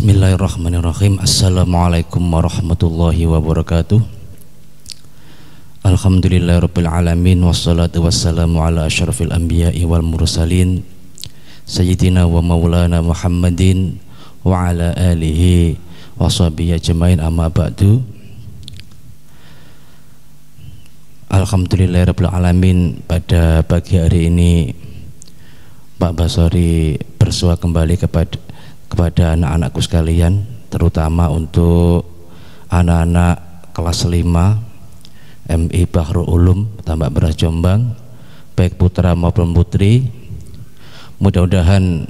Bismillahirrahmanirrahim. Assalamualaikum warahmatullahi wabarakatuh. Alhamdulillahirabbil alamin wassalatu wassalamu ala asyrafil anbiya'i wal mursalin sayyidina wa maulana Muhammadin wa ala alihi wa sahbihi ajmain, amma ba'du. Alhamdulillahirabbil alamin, pada pagi hari ini Pak Basori bersua kembali kepada anak-anakku sekalian, terutama untuk anak-anak kelas 5 MI Bahrul Ulum Tambak Beras Jombang, baik putra maupun putri. Mudah-mudahan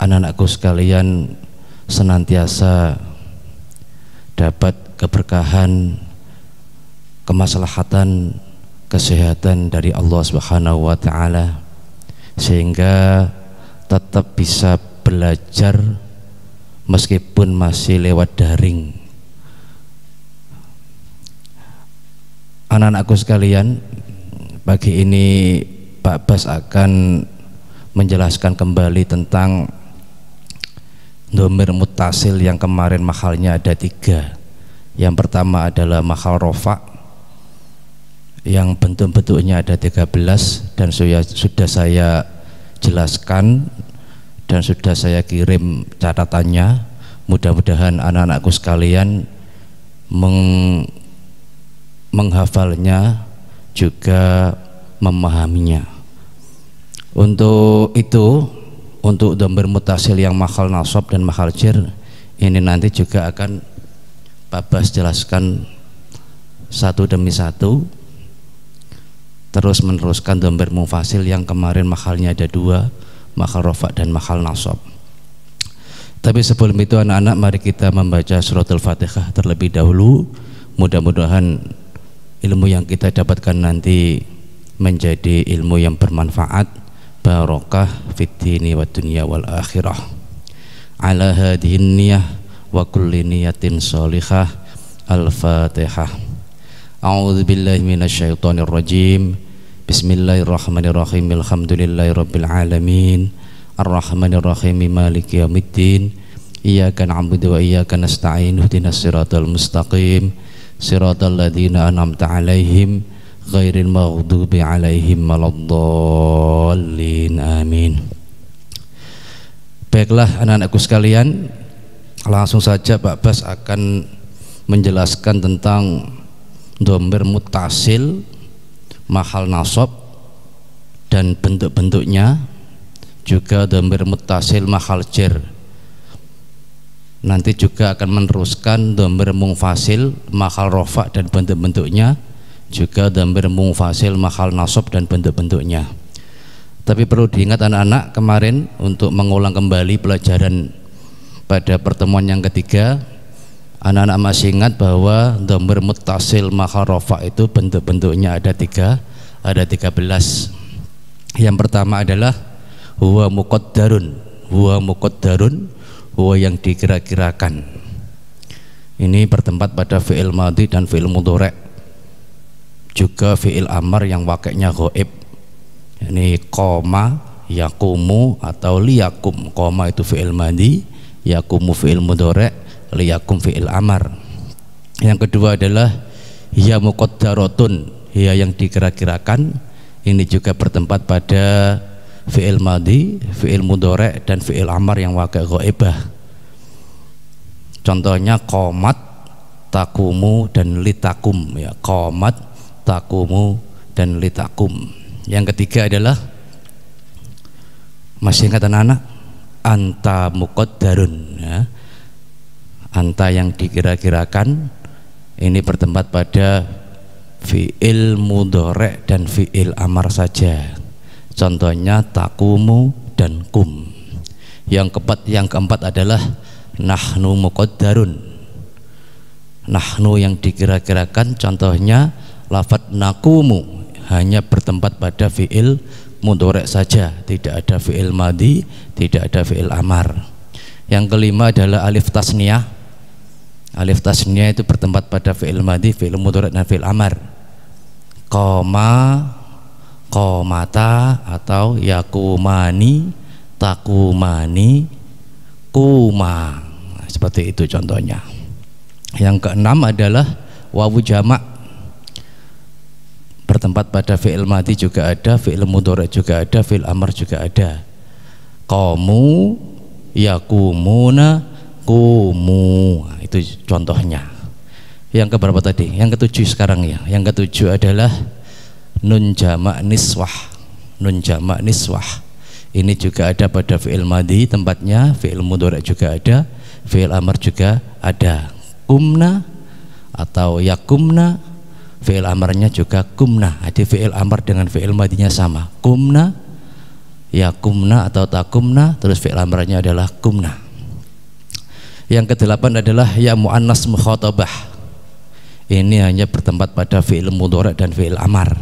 anak-anakku sekalian senantiasa dapat keberkahan, kemaslahatan, kesehatan dari Allah Subhanahu wa taala, sehingga tetap bisa belajar meskipun masih lewat daring. Anak-anakku sekalian, pagi ini Pak Bas akan menjelaskan kembali tentang dhamir muttasil yang kemarin mahalnya ada 3. Yang pertama adalah mahal rofa yang bentuk-bentuknya ada 13 dan sudah saya jelaskan dan sudah saya kirim catatannya. Mudah-mudahan anak-anakku sekalian menghafalnya juga memahaminya. Untuk itu, untuk dhamir muttasil yang mahal nasab dan mahal jar, ini nanti juga akan Pak Bas jelaskan satu demi satu, terus meneruskan dhamir munfasil yang kemarin mahalnya ada 2, mahal rofa dan mahal nasab. Tapi sebelum itu anak-anak, mari kita membaca suratul Fatihah terlebih dahulu. Mudah-mudahan ilmu yang kita dapatkan nanti menjadi ilmu yang bermanfaat, barokah fid dini wad dunya wal akhirah. Ala hadhihi niyah wa kulli niyatin sholihah. Al-Fatihah. A'udzu billahi minasyaitonir rajim. Bismillahirrahmanirrahim. Alhamdulillahirabbil alamin. Arrahmanir rahim. Maliki yaumiddin. Iyyaka na'budu wa iyyaka nasta'in. Ihdinas siratal mustaqim. Siratal ladzina an'amta 'alaihim ghairil maghdubi 'alaihim waladdallin. Amin. Baiklah anak-anakku sekalian, langsung saja Pak Bas akan menjelaskan tentang dhamir muttasil, mahal nasab dan bentuk-bentuknya, juga dhamir muttasil mahal jar. Nanti juga akan meneruskan dhamir munfasil mahal rofa dan bentuk-bentuknya, juga dhamir munfasil mahal nasab dan bentuk-bentuknya. Tapi perlu diingat anak-anak, kemarin untuk mengulang kembali pelajaran pada pertemuan yang ketiga, anak-anak masih ingat bahwa dhamir muttasil mahal rofa itu bentuk-bentuknya ada 13. Yang pertama adalah huwa muqaddarun. Huwa muqaddarun, huwa yang dikira-kirakan. Ini bertempat pada fi'il madhi dan fi'il mudhari', juga fi'il amar yang wakilnya ghaib. Ini qoma, yaqumu atau liyakum. Qoma itu fi'il madhi, yaqumu fi'il mudhari', liyakum fi'il amar. Yang kedua adalah hiya muqaddaratun, hiya yang dikira-kirakan. Ini juga bertempat pada fi'il madhi, fi'il mudhari' dan fi'il amar yang waqi' ghaibah. Contohnya qomat, takumu dan litakum, ya, qomat, takumu dan litakum. Yang ketiga adalah, masih ingat anak-anak, anta muqaddarun, ya. Anta yang dikira-kirakan, ini bertempat pada fi'il mudhari' dan fi'il amar saja. Contohnya takumu dan kum. Yang keempat adalah nahnu muqaddarun. Nahnu yang dikira-kirakan, contohnya lafadz nakumu, hanya bertempat pada fi'il mudhari' saja, tidak ada fi'il madhi, tidak ada fi'il amar. Yang kelima adalah alif tasniyah. Alif tasniyah itu bertempat pada fi'il madhi, fi'il mudhari' dan fi'il amar. Qoma, qomata atau yakumani, takumani, kuma. seperti itu contohnya. Yang keenam adalah wawu jamak, bertempat pada fi'il madhi juga ada, fi'il mudhari juga ada, fi'il amr juga ada. Qamu, yakumuna, kumu, nah, itu contohnya. Yang keberapa tadi? Yang ketujuh sekarang ya. Yang ketujuh adalah nun jamak niswah. Nun jamak niswah ini juga ada pada fi'il madhi tempatnya, fi'il mudhari juga ada, fi'il amr juga ada. Kumna atau yakumna, fi'il amrnya juga kumna. Jadi fi'il amr dengan fi'il madhinya sama, kumna, yakumna atau takumna, terus fi'il amrnya adalah kumna. Yang kedelapan adalah ya muannas mukhatabah. Ini hanya bertempat pada fi'il mudhari dan fi'il amar.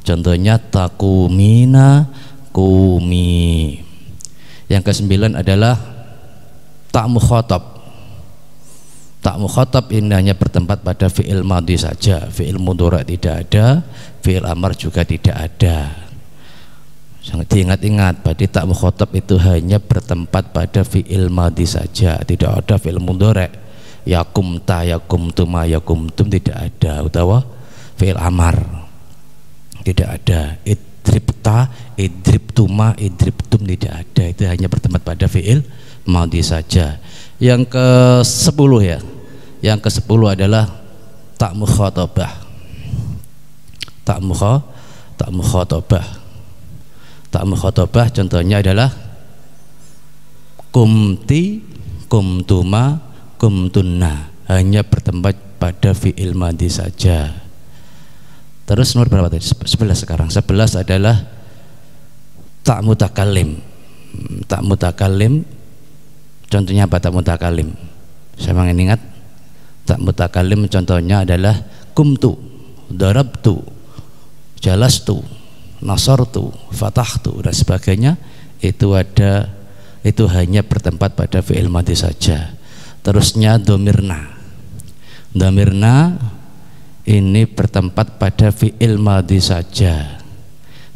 Contohnya takumina, kumi. Yang kesembilan adalah tak mukhatab. Tak mukhatab ini hanya bertempat pada fi'il madhi saja, fi'il mudhari tidak ada, fi'il amar juga tidak ada. Sangat diingat-ingat, berarti tak mukhatab itu hanya bertempat pada fi'il madhi saja, tidak ada fi'il mudhari. Yakumta, yakumtuma, yakumtum tidak ada, utawa fi'il amar tidak ada. Idribta, idribtuma, idribtum tidak ada, itu hanya bertempat pada fi'il madhi saja. Yang ke-10 ya, yang ke-10 adalah tak mukhatabah. Tak mukhatabah. Tak mukhatabah contohnya adalah kumti, kumtuma, kumtunna, hanya bertempat pada fi'il madhi saja. Terus nomor berapa tadi? 11 sekarang. 11 adalah tak mutakallim. Tak mutakallim contohnya apa tak mutakallim? Saya mengingat tak mutakallim contohnya adalah kumtu, darabtu, jalastu, nasartu, fatahtu dan sebagainya. Itu hanya bertempat pada fi'il madhi saja. Terusnya domirna. Domirna ini bertempat pada fi'il madhi saja.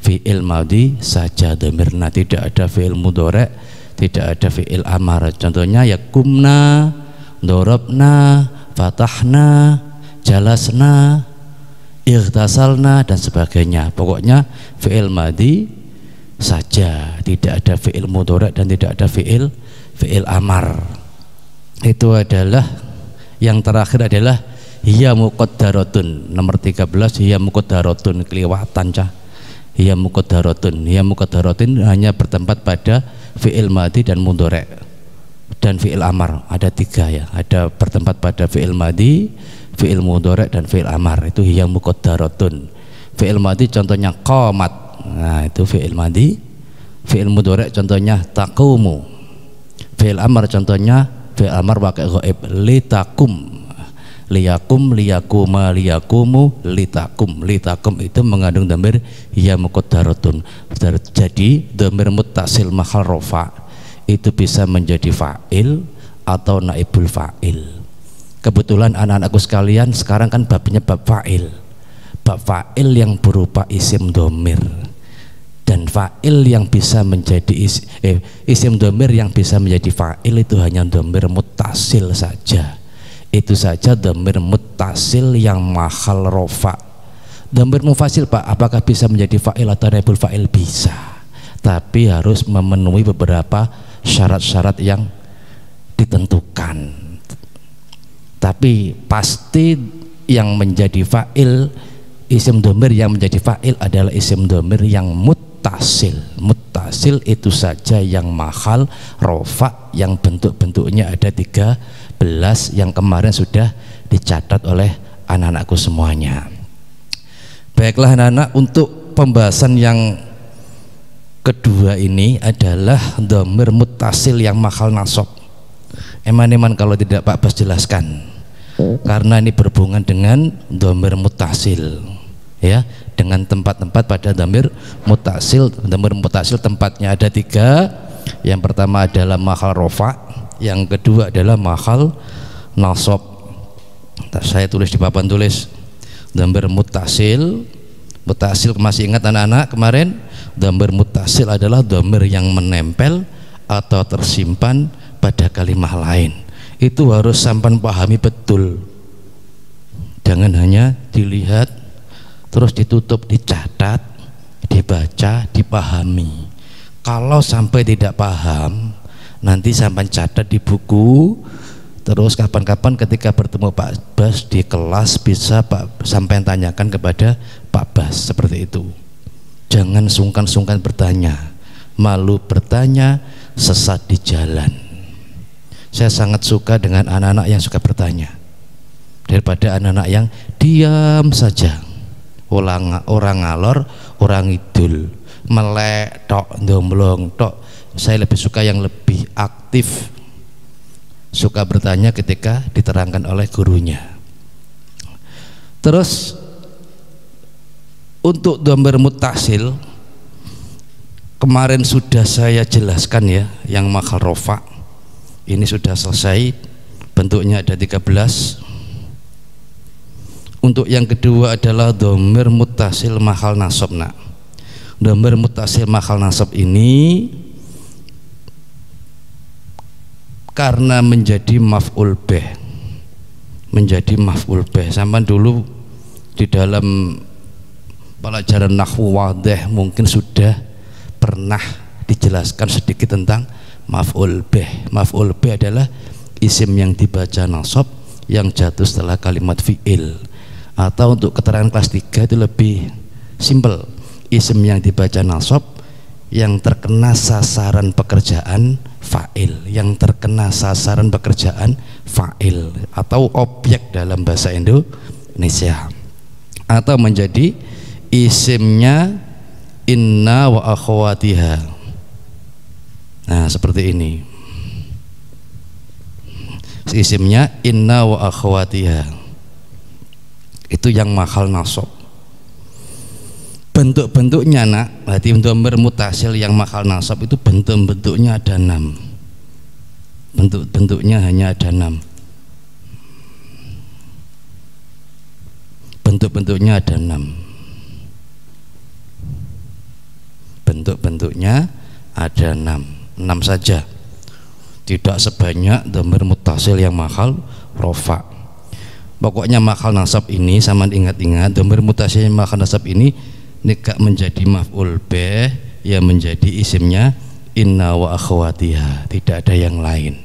Fi'il madhi saja domirna, tidak ada fi'il mudhari, tidak ada fi'il amar. Contohnya yakumna, dorobna, fatahna, jalasna, ightasalna dan sebagainya. Pokoknya fi'il madhi saja, tidak ada fi'il mudhari dan tidak ada fi'il amar. Itu adalah yang terakhir adalah hiya muqaddaratun. Nomor 13 hiya muqaddaratun, kelewatan cah. Hiya muqaddaratun. Hiya muqaddaratun hanya bertempat pada fi'il madhi dan mudhari dan fi'il amar. Ada 3 ya. Ada bertempat pada fi'il madhi, fi'il mudhari dan fi'il amar. Itu hiya muqaddaratun. Fi'il madhi contohnya qamat. Nah, itu fi'il madhi. Fi'il mudhari contohnya taqumu. Fi'il amar contohnya fi'il amar pakai ghaib, litakum, liyakum, liyakuma, liyakumu, litakum. Litakum itu mengandung dhamir ya muqaddaratun. Jadi dhamir muttasil mahal rofa itu bisa menjadi fa'il atau naibul fa'il. Kebetulan anak-anakku sekalian sekarang kan babnya bab fa'il. Bab fa'il yang berupa isim dhamir. Dan fa'il yang bisa menjadi isim dhamir yang bisa menjadi fa'il itu hanya dhamir muttasil saja. Itu saja dhamir muttasil yang mahal rofa. Dhamir mufasil Pak, apakah bisa menjadi fa'il atau naibul fa'il? Bisa, tapi harus memenuhi beberapa syarat-syarat yang ditentukan. Tapi pasti yang menjadi fa'il, isim dhamir yang menjadi fa'il adalah isim dhamir yang muttasil. Muttasil itu saja yang mahal rofa, yang bentuk-bentuknya ada 13 yang kemarin sudah dicatat oleh anak-anakku semuanya. Baiklah anak-anak, untuk pembahasan yang kedua ini adalah dhamir muttasil yang mahal nasab. Eman-eman kalau tidak Pak Bas jelaskan, karena ini berhubungan dengan dhamir muttasil ya, dengan tempat-tempat pada dhamir muttasil. Dhamir muttasil tempatnya ada 3. Yang pertama adalah mahal rofa, yang kedua adalah mahal nasab. Saya tulis di papan tulis dhamir muttasil. Muttasil masih ingat anak-anak kemarin? Dhamir muttasil adalah dhamir yang menempel atau tersimpan pada kalimat lain. itu harus sampai pahami betul. Jangan hanya dilihat terus ditutup, dicatat, dibaca, dipahami. Kalau sampai tidak paham, nanti sampai catat di buku, terus kapan-kapan ketika bertemu Pak Bas di kelas bisa Pak sampai tanyakan kepada Pak Bas seperti itu. Jangan sungkan-sungkan bertanya, malu bertanya, sesat di jalan. Saya sangat suka dengan anak-anak yang suka bertanya daripada anak-anak yang diam saja, orang ngalor, orang idul, melek tok, ndomblong tok. Saya lebih suka yang lebih aktif, suka bertanya ketika diterangkan oleh gurunya. Terus untuk dhamir mutasil kemarin sudah saya jelaskan ya, yang makhal rofa ini sudah selesai, bentuknya ada 13. Untuk yang kedua adalah dhamir mutasil makhal nasab. Nah, dhamir mutasil makhal nasab ini karena menjadi maf'ul bih, menjadi maf'ul bih. Sampai dulu di dalam pelajaran nahwu wadih mungkin sudah pernah dijelaskan sedikit tentang maf'ul bih. Maf'ul bih adalah isim yang dibaca nasab yang jatuh setelah kalimat fi'il. Atau untuk keterangan kelas 3 itu lebih simpel, isim yang dibaca nasab yang terkena sasaran pekerjaan fa'il, yang terkena sasaran pekerjaan fa'il atau objek dalam bahasa Indonesia, atau menjadi isimnya inna wa akhwatiha. Nah, seperti ini, isimnya inna wa akhwatiha, itu yang makhal nasab. Bentuk-bentuknya nak, berarti dhamir mutasil yang makhal nasab itu bentuk-bentuknya ada 6. Bentuk-bentuknya hanya ada 6. Bentuk-bentuknya ada 6. Bentuk-bentuknya ada 6. 6 saja. Tidak sebanyak dhamir mutasil yang makhal rofa. Pokoknya makhal nasab ini, sama ingat-ingat, dhamir mutasil yang makhal nasab ini nikah menjadi maf'ul bih yang menjadi isimnya inna wa akhwatiha, tidak ada yang lain.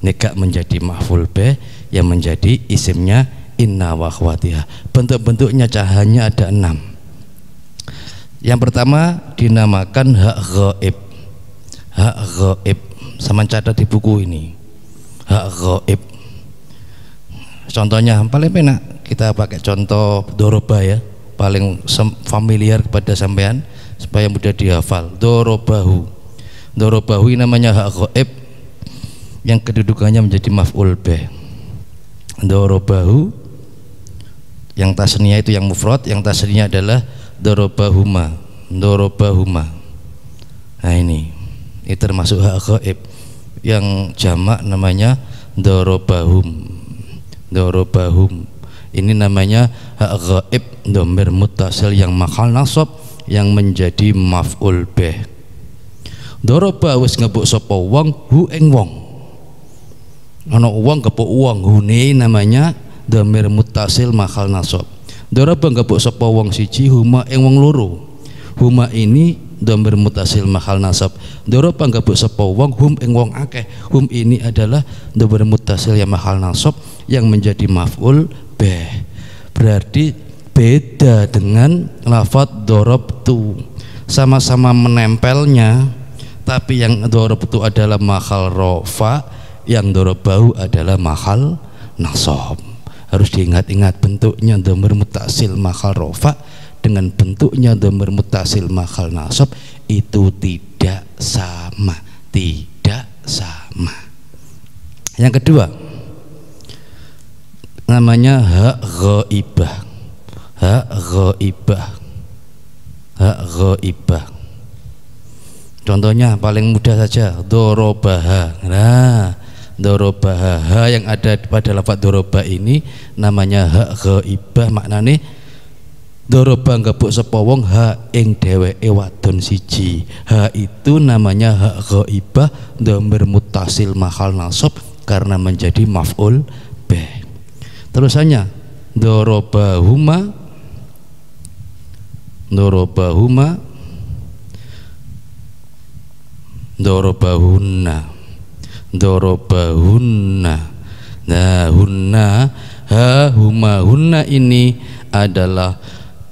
Nikah menjadi maf'ul bih yang menjadi isimnya inna wa akhwatiha. Bentuk-bentuknya hanya ada 6. Yang pertama dinamakan hak ghaib. Hak ghaib, sama catat di buku ini. Hak ghaib. Contohnya paling enak kita pakai contoh doroba ya, paling familiar kepada sampean supaya mudah dihafal. Dorobahu. Dorobahu ini namanya hak ghaib yang kedudukannya menjadi maf'ul bih. Dorobahu yang tasniyah itu yang mufrad, yang tasniyah adalah dorobahuma. Dorobahuma. Nah ini termasuk hak ghaib. Yang jamak namanya dorobahum. Dorobahum. Ini namanya hak ghaib dhamir mutasil yang makhal nasab yang menjadi maf'ul bih. Doroba wis ngebuk sapa wong hu ing wong. Ana wong kepuk wong, hune namanya dhamir mutasil makhal nasab. Doroba ngebuk sapa wong siji huma ing wong loro. Huma ini dhamir mutasil makhal nasab. Doroba ngebuk sapa wong hum ing wong akeh. Hum ini adalah dhamir mutasil yang makhal nasab yang menjadi maf'ul bih. Berarti beda dengan lafadz dorobtu, sama-sama menempelnya, tapi yang dorobtu adalah makhal rofa, yang dorobahu adalah makhal nasab. Harus diingat-ingat bentuknya dhamir mutasil makhal rofa dengan bentuknya dhamir mutasil makhal nasab itu tidak sama, tidak sama. Yang kedua namanya hak ghaibah. Hak ghaibah. Hak ghaibah. Contohnya paling mudah saja, dorobaha. Nah, dorobaha, ha yang ada pada lafaz doroba ini namanya hak ghaibah. Maknane doroba ngebuk sapa wong ha ing dheweke wadon siji. Ha itu namanya hak ghaibah dhamir mutasil makhal nasab karena menjadi maf'ul bih. Terusannya dorobahuma, dorobahuma, dorobahunna, dorobahunna. Nah, hunna, ha, huma, hunna ini adalah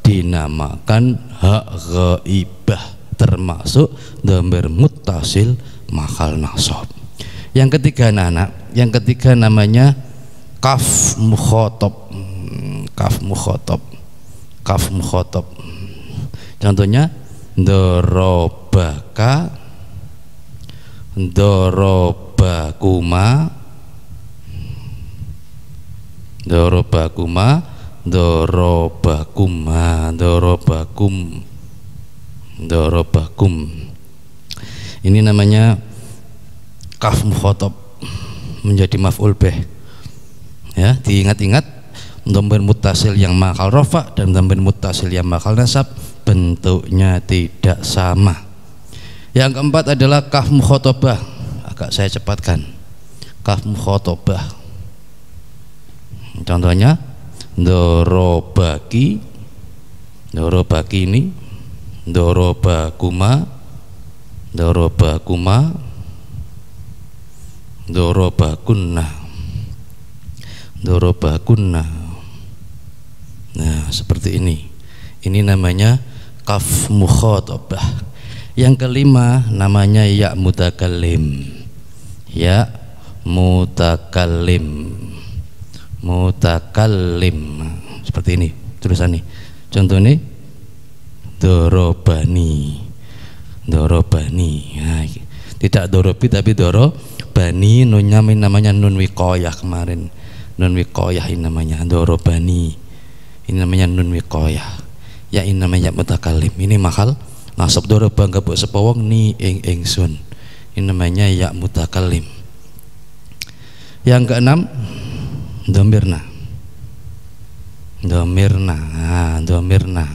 dinamakan hak ghaibah, termasuk dhamir muttasil mahal nasab. Yang ketiga anak-anak, yang ketiga namanya kaf mukhatab. Kaf mukhatab, kaf mukhatab. Contohnya dorobaka, dorobakuma, dorobakuma, dorobakuma, dorobakum, dorobakum. Ini namanya kaf mukhatab menjadi maf'ul bih. Ya, diingat-ingat dhamir muttasil yang mahal rafa dan dhamir muttasil yang mahal nasab bentuknya tidak sama. Yang keempat adalah kaf mukhatabah. Agak saya cepatkan. Kaf mukhatabah. Contohnya dorobaki, dorobaki ini, dorobakuma, dorobakuma, dorobakunna, dorobakunna. Nah, seperti ini. Ini namanya kaf mukhatabah. Yang kelima namanya ya mutakallim. Ya mutakallim, mutakallim. Seperti ini tulisan nih. Contoh nih dorobani, dorobani. Nah, tidak dorobi tapi dorobani. Nunnya namanya nun wiqayah kemarin. Nun wiqayah ini namanya dorobani. Ini namanya nun wiqayah. Ya ini namanya mutakallim. Ini mahal nasab doroba gabuk sepawang ni ingsun. Ini namanya ya mutakallim. Yang keenam dhamirna. Dhamirna, nah, dhamirna.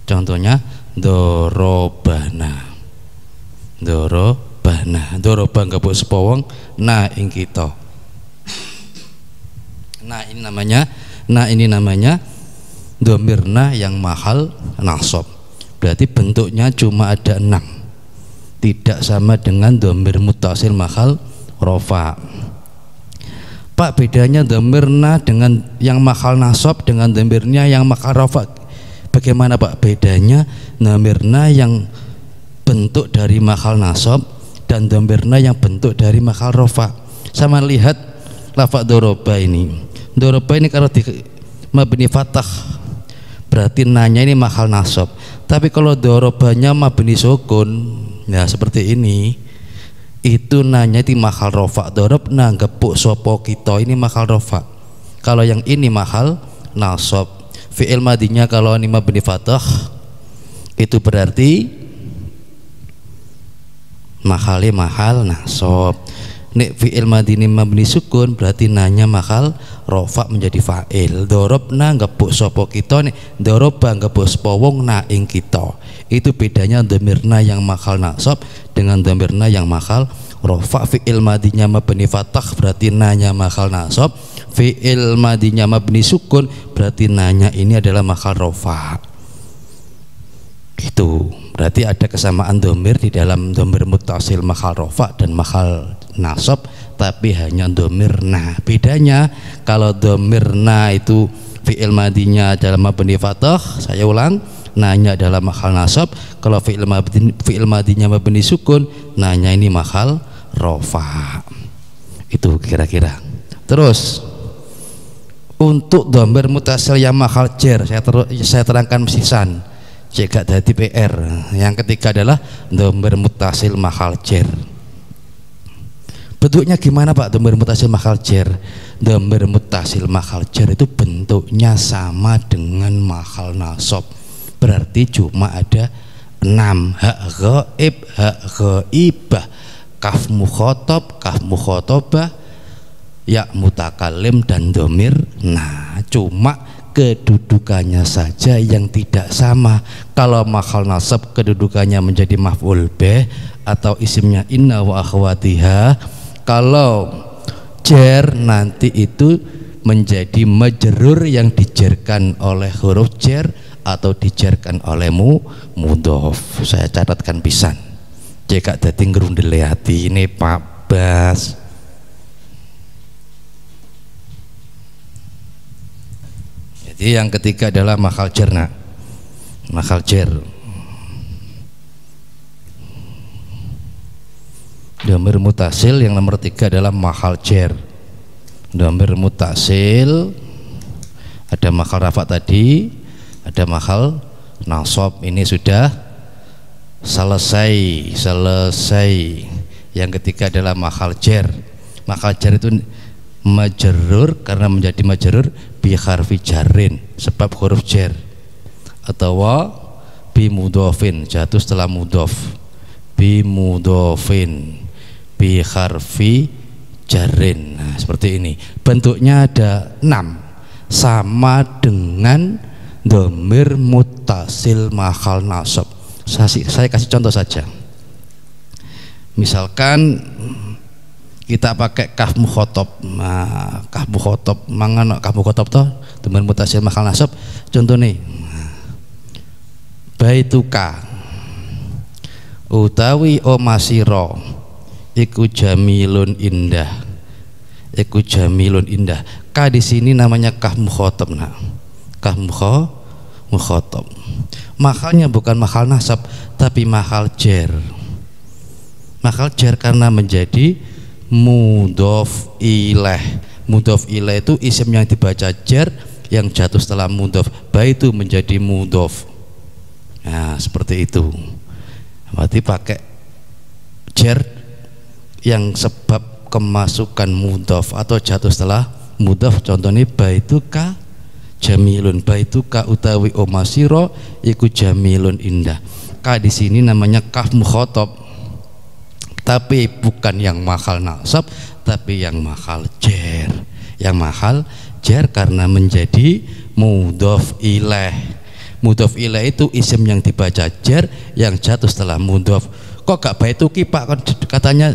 Contohnya dorobana, dorobana. Doroba gabuk sepawang na ing kita. Nah ini namanya dhamirna yang mahal nasab. Berarti bentuknya cuma ada 6, tidak sama dengan dhamir muttasil mahal rofa. Pak, bedanya dhamirna dengan yang mahal nasab dengan dhamirnya yang mahal rofa bagaimana Pak? Bedanya dhamirna yang bentuk dari mahal nasab dan dhamirna yang bentuk dari mahal rofa. Sama lihat lafaz doroba ini. Doroba ini kalau di mabni fathah berarti nanya ini mahal nasab. Tapi kalau dorobanya mabni sukun, ya seperti ini, itu nanya di mahal rofa. Dorobna gepuk sopo kita, ini mahal rofa. Kalau yang ini mahal nasab. Fi'il madinya kalau ini mabni fathah, itu berarti mahali mahal nasab. Nek fi'il madini mabni sukun berarti nanya mahal rofa menjadi fa'il. Dorobna gepuk sopo kita, nih doroba gepuk sepawong na ing kita. Itu bedanya dhamirna yang mahal nasab dengan dhamirna yang mahal rofa. Fi'il madinya mabni fathah berarti nanya mahal nasab. Fi'il madinya mabni sukun berarti nanya ini adalah mahal rofa. Itu berarti ada kesamaan dhamir di dalam dhamir muttasil mahal rofa dan mahal nasab, tapi hanya dhamirna. Bedanya kalau dhamirna itu fi'il madinya adalah mabni fathah, saya ulang, nanya adalah mahal nasab. Kalau fi'il madinya mabni sukun, nanya ini mahal rofa. Itu kira-kira. Terus untuk dhamir muttasil yang mahal jar, saya terangkan sisan jika dari PR. Yang ketiga adalah dhamir muttasil mahal jar. Bentuknya gimana Pak dhamir muttasil mahal jar? Dhamir muttasil mahal jar itu bentuknya sama dengan mahal nasab. Berarti cuma ada 6, hak ghaib, hak ghaibah, kaf mukhatab, kaf mukhatabah, ya mutakallim dan dhamir. Nah, cuma kedudukannya saja yang tidak sama. Kalau mahal nasab kedudukannya menjadi maf'ul bih atau isimnya inna wa akhwatiha. Kalau jer nanti itu menjadi majrur yang dijerkan oleh huruf jer atau dijerkan oleh mudhof. Saya catatkan pisan jika dadi ngrundele hati ini Pak Bas. Jadi yang ketiga adalah mahal jerna, mahal jer. Dhamir mutasil yang nomor 3 adalah mahal jer. Dhamir mutasil ada mahal rafa tadi, ada mahal nasab. Ini sudah selesai. Yang ketiga adalah mahal jer. Mahal jer itu majrur karena menjadi majrur bi harfi jarrin sebab huruf jer, atau bi mudhofin jatuh setelah mudhof, bi mudhofin bi harfi jarrin. Nah, seperti ini bentuknya ada 6 sama dengan dhamir muttasil mahal nasab. Saya kasih contoh saja. Misalkan kita pakai kaf mukhatab. Nah, kaf mukhatab mangan kaf mukhatab toh dhamir muttasil mahal nasab. Contoh nih, baituka utawi omasiro iku jamilun indah. Iku jamilun indah. Ka di sini namanya kaf mukhatab. Nah, kaf mukhatab. Mahalnya bukan mahal nasab tapi mahal jer. Mahal jer karena menjadi mudhof ilaih. Mudhof ilaih itu isim yang dibaca jer yang jatuh setelah mudhof. Baitu menjadi mudhof. Nah, seperti itu. Berarti pakai jer yang sebab kemasukan mudhof atau jatuh setelah mudhof. Contohnya baituka jamilun, baituka utawi omasiro iku jamilun indah. Ka di sini namanya kaf mukhatab tapi bukan yang mahal nasab tapi yang mahal jer. Yang mahal jer karena menjadi mudhof ilaih. Mudhof ilaih itu isim yang dibaca jer yang jatuh setelah mudhof. Kok gak baituki Pak, katanya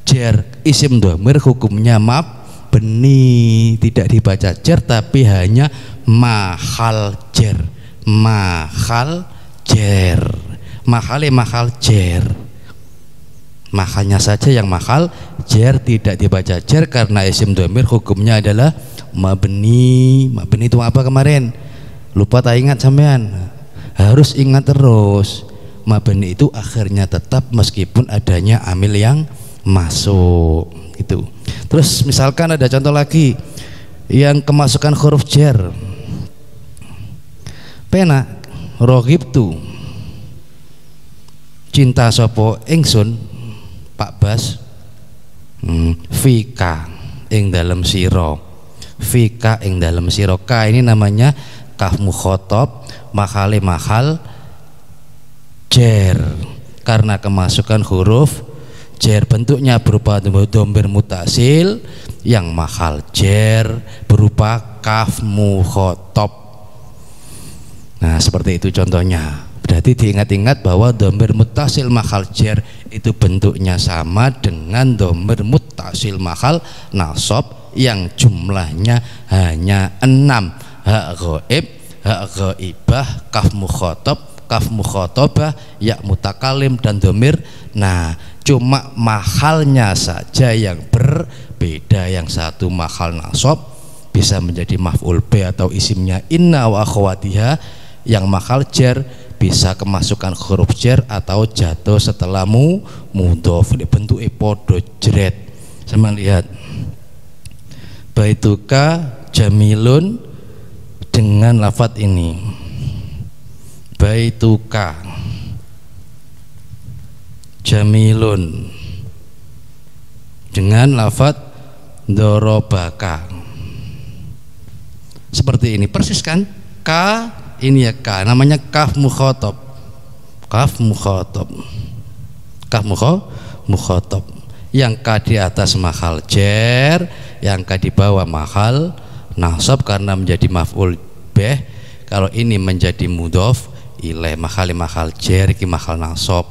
jer isim dhamir hukumnya mabni, tidak dibaca jer tapi hanya mahal jer. Mahal jer, mahal jer, mahalnya saja yang mahal jer, tidak dibaca jer karena isim dhamir hukumnya adalah mabni. Mabni itu apa kemarin? Lupa tak ingat sampean? Harus ingat terus. Mabni itu akhirnya tetap meskipun adanya amil yang masuk itu. Terus misalkan ada contoh lagi yang kemasukan huruf jer. Pena roghibtu cinta sopo ingsun Pak Bas fika ing dalam siro. Fika ing dalam siro. Ka ini namanya kaf mukhatab mahale mahal jer karena kemasukan huruf jer. Bentuknya berupa dhamir mutasil yang mahal jer berupa kaf mukhatab. Nah, seperti itu contohnya. Berarti diingat-ingat bahwa dhamir muttasil mahal jer itu bentuknya sama dengan dhamir muttasil mahal nasab yang jumlahnya hanya 6. Hak ghaib, hak ghaibah, kaf mukhatab, kaf mukhatabah, ya mutakalim dan dhamir. Nah, cuma mahalnya saja yang berbeda. Yang satu mahal nasab bisa menjadi maf'ul bi atau isimnya inna wa akhwatiha. Yang mahal jer bisa kemasukan huruf jer atau jatuh setelah mudhof. Bentuk podo jret. Sama lihat baituka jamilun dengan lafadz ini, baituka jamilun dengan lafadz dorobaka. Seperti ini persis kan? Ka ini ya ka, namanya kaf mukhatab. Kaf mukhatab, kaf mukhatab. Yang ka di atas mahal jer, yang ka di bawah mahal nasab karena menjadi maf'ul bih. Kalau ini menjadi mudhof ilaih, mahal jer ki mahal nasab.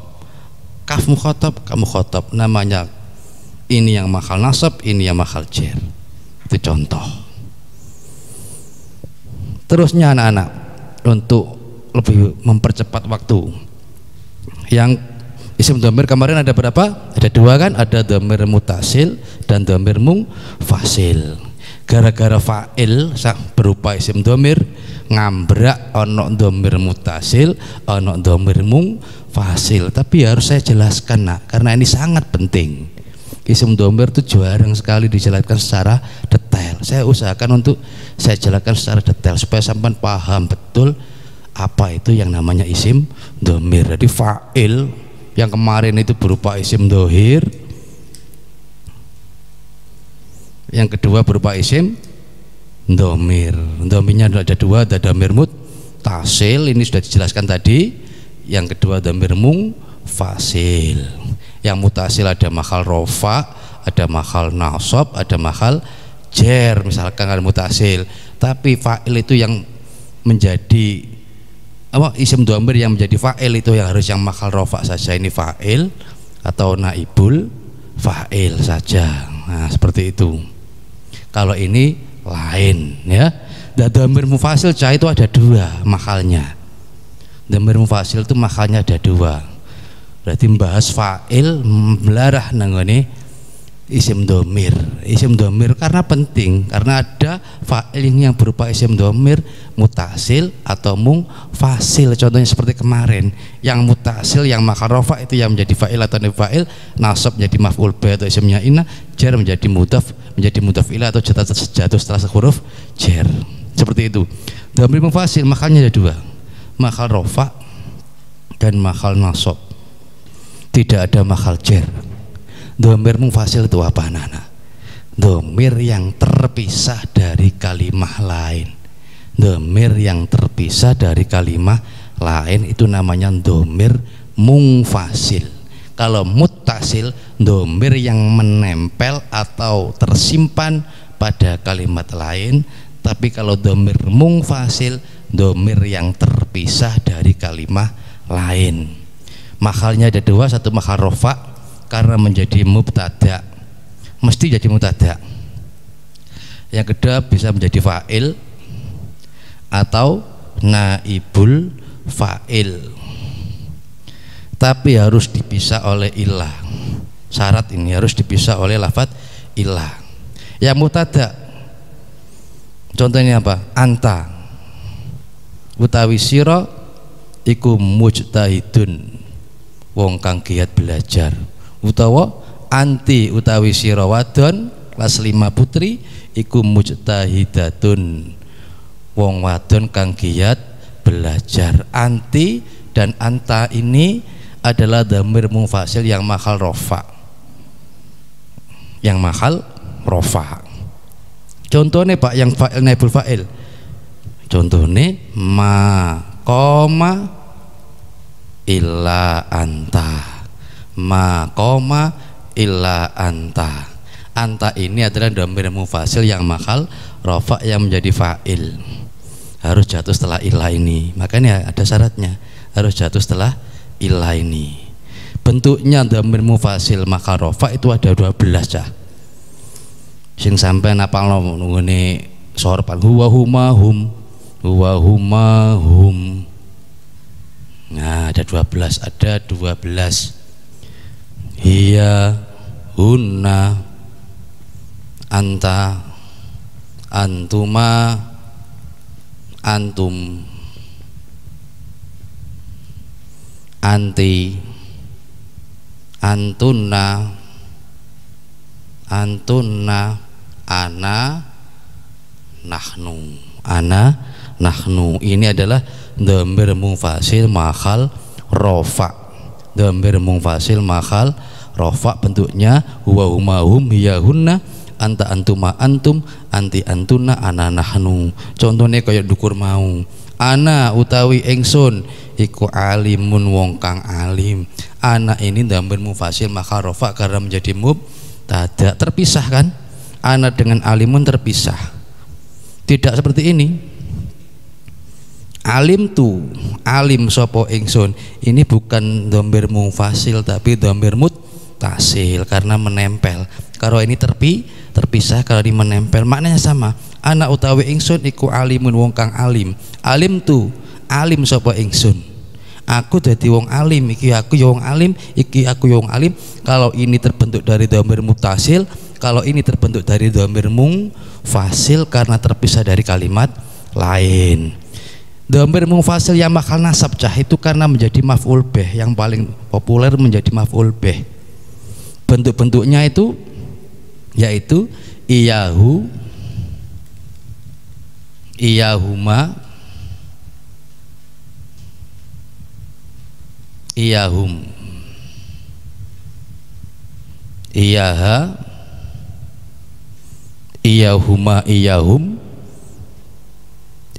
Kaf mukhatab, kaf mukhatab namanya Ini yang mahal nasab, ini yang mahal jar. Itu contoh. Terusnya anak-anak, untuk lebih mempercepat waktu, yang isim dhamir kemarin ada berapa? Ada dua kan? Ada dhamir mutasil dan dhamir mungfasil. Gara-gara fa'il berupa isim dhamir ngambrak ono dhamir mutasil, ono dhamir mungfasil. Tapi harus saya jelaskan nak, karena ini sangat penting. Isim dhamir itu jarang sekali dijelaskan secara detail. Saya usahakan untuk saya jelaskan secara detail supaya sampai paham betul apa itu yang namanya isim dhamir. Jadi fa'il yang kemarin itu berupa isim dhohir, yang kedua berupa isim dhamir. Dhamirnya ada dua, ada dhamir muttasil, ini sudah dijelaskan tadi. Yang kedua dhamir mungfasil. Yang mutasil ada mahal rofa, ada mahal nasab, ada mahal jar, misalkan ada mutasil. Tapi fa'il itu yang menjadi apa, isim dhamir yang menjadi fa'il itu yang harus yang mahal rofa saja, ini fa'il atau naibul fa'il saja. Nah, seperti itu. Kalau ini lain ya. Dan dhamir mufasil cah itu ada dua mahalnya. Dhamir mufasil itu mahalnya ada dua. Berarti membahas fa'il melarah nanggone isim dhamir. Isim dhamir karena penting, karena ada fa'il yang berupa isim dhamir mutasil atau mungfasil. Contohnya seperti kemarin, yang mutasil yang mahal rafa itu yang menjadi fa'il atau naib fa'il, nasab menjadi maf'ul bi atau isimnya inna, jar menjadi mudhaf ilah atau jatuh setelah huruf jar. Seperti itu. Dhamir mungfasil mahalnya ada dua, mahal rafa dan mahal nasab. Tidak ada mahal jar. Dhamir mungfasil itu apa anak-anak? Dhamir yang terpisah dari kalimah lain. Dhamir yang terpisah dari kalimah lain itu namanya dhamir mungfasil. Kalau muttasil, dhamir yang menempel atau tersimpan pada kalimat lain. Tapi kalau dhamir mungfasil, dhamir yang terpisah dari kalimah lain. Mahalnya ada dua, satu mahal rofa karena menjadi mubtada, mesti jadi mubtada. Yang kedua bisa menjadi fa'il atau naibul fa'il, tapi harus dipisah oleh ilah. Syarat ini harus dipisah oleh lafadz ilah. Yang mubtada contohnya apa? Anta utawi sira iku mujtahidun, wong kang giat belajar. Utawa anti utawi sira wadon kelas 5 putri iku mujtahidatun, wong wadon kang giat belajar. Anti dan anta ini adalah dhamir mungfasil yang mahal rofa, yang mahal rofa. Contohnya Pak, yang fa'il naibul fa'il, contohnya ma koma illa anta, ma koma illa anta. Anta ini adalah dhamir mungfasil yang mahal rafa yang menjadi fa'il, harus jatuh setelah ilah ini. Makanya ada syaratnya, harus jatuh setelah ilah ini. Bentuknya dhamir mungfasil mahal rafa itu ada 12 cah. Sing sampean apalno ngene sorban huwa huma hum, huwa huma hum. Nah, ada 12, ada 12. Hiya, hunna, anta, antuma, antum, anti, antunna, antunna, ana, nahnu, ana, nahnu. Ini adalah dhamir mungfasil mahal rofa. Dhamir mungfasil mahal rofa, bentuknya huwa huma hum, hiya hunna, anta antuma antum, anti antuna, ana nahnu. Contohnya kayak dukur mau, ana utawi ingsun iku alimun, wong kang alim. Ana ini dhamir mungfasil mahal rofa karena menjadi mubtada, terpisah kan? Ana dengan alimun terpisah. Tidak seperti ini. Alim alim sopo ingsun, ini bukan dhamir mungfasil tapi dhamir mutasil karena menempel. Kalau ini terpisah, kalau ini menempel maknanya sama. Ana utawi ingsun iku alimun wong kang alim. Alim tu alim sapa ingsun. Aku dadi wong alim, iki aku ya wong alim, iki aku ya wong alim. Kalau ini terbentuk dari dhamir mutasil, kalau ini terbentuk dari dhamir mungfasil karena terpisah dari kalimat lain. Dhamir mungfasil yang makal nasab cah itu karena menjadi maf'ul bih, yang paling populer menjadi maf'ul bih. Bentuk-bentuknya itu yaitu iyahu, iyahuma, iyahum, iyaha, iyahuma, iyahum,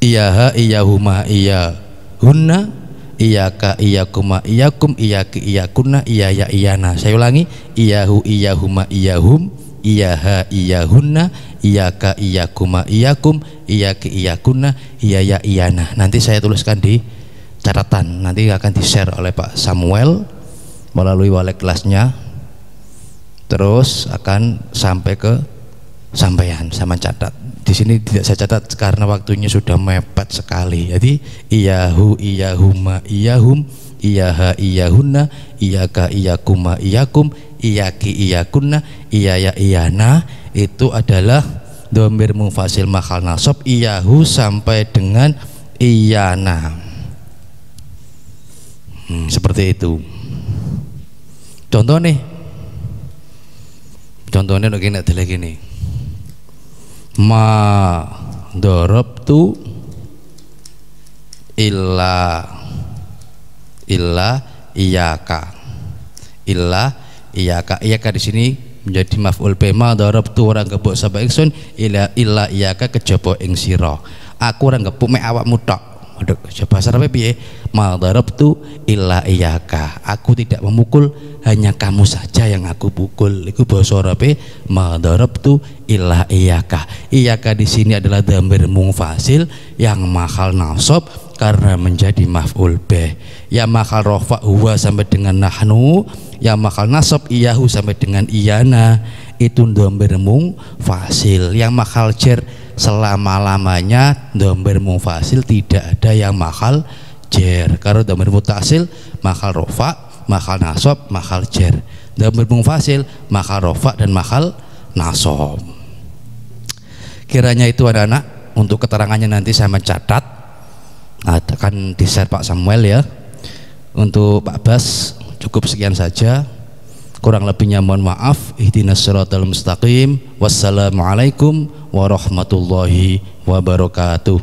iyaha, iyahuma, iyahunna, iyaka, iyakuma, iyakum, iyaki, iyakunna, iyaya, iyana. Saya ulangi, iyahu, iyahuma, iyahum, iyaha, iyahunna, iyaka, iyakuma, iyakum, iyaki, iyakunna, iyaya, iyana. Nanti saya tuliskan di catatan, nanti akan di-share oleh Pak Samuel melalui wali kelasnya, terus akan sampai ke sampean sama catat. Di sini tidak saya catat karena waktunya sudah mepet sekali. Jadi iyahu, iyahuma, iyahum, iyaha, iyahunna, iyaka, iyakuma, iyakum, iyaki, iyakunna, iyaya, iyana. Itu adalah dhamir mungfasil makal nasab iyahu sampai dengan iyana. Seperti itu. Contohnya begini, ada lagi nih. Ma darabtu illa iyaka. Illa iyaka. Iyaka di sini menjadi maf'ul bih. Ma darabtu ora gebuk sapa ingsun illa iyaka kejaba ing sira. Aku ora gebuk mek awakmu tok. Aduh, bahasa Arab piye? Ma darabtu illa iyaka. Aku tidak memukul, hanya kamu saja yang aku pukul. Itu bahasa Arab. Ma darabtu illa iyaka. Iyaka di sini adalah dhamir mungfasil yang makal nasab karena menjadi maf'ul bih. Ya makal rafa huwa sampai dengan nahnu, ya makal nasab iyahu sampai dengan iyana. Itu dhamir mungfasil. Yang makal jar selama-lamanya dhamir mungfasil, tidak ada yang makal jar. Kalau dhamir mutasil makal rafa, makal nasab, makal jar. Dhamir mungfasil makal rafa dan makal nasab. Kiranya itu anak-anak untuk keterangannya nanti saya mencatat, akan di-share Pak Samuel ya. Untuk Pak Bas cukup sekian saja, kurang lebihnya mohon maaf. Ihdinas siratal mustaqim. Wassalamualaikum warahmatullahi wabarakatuh.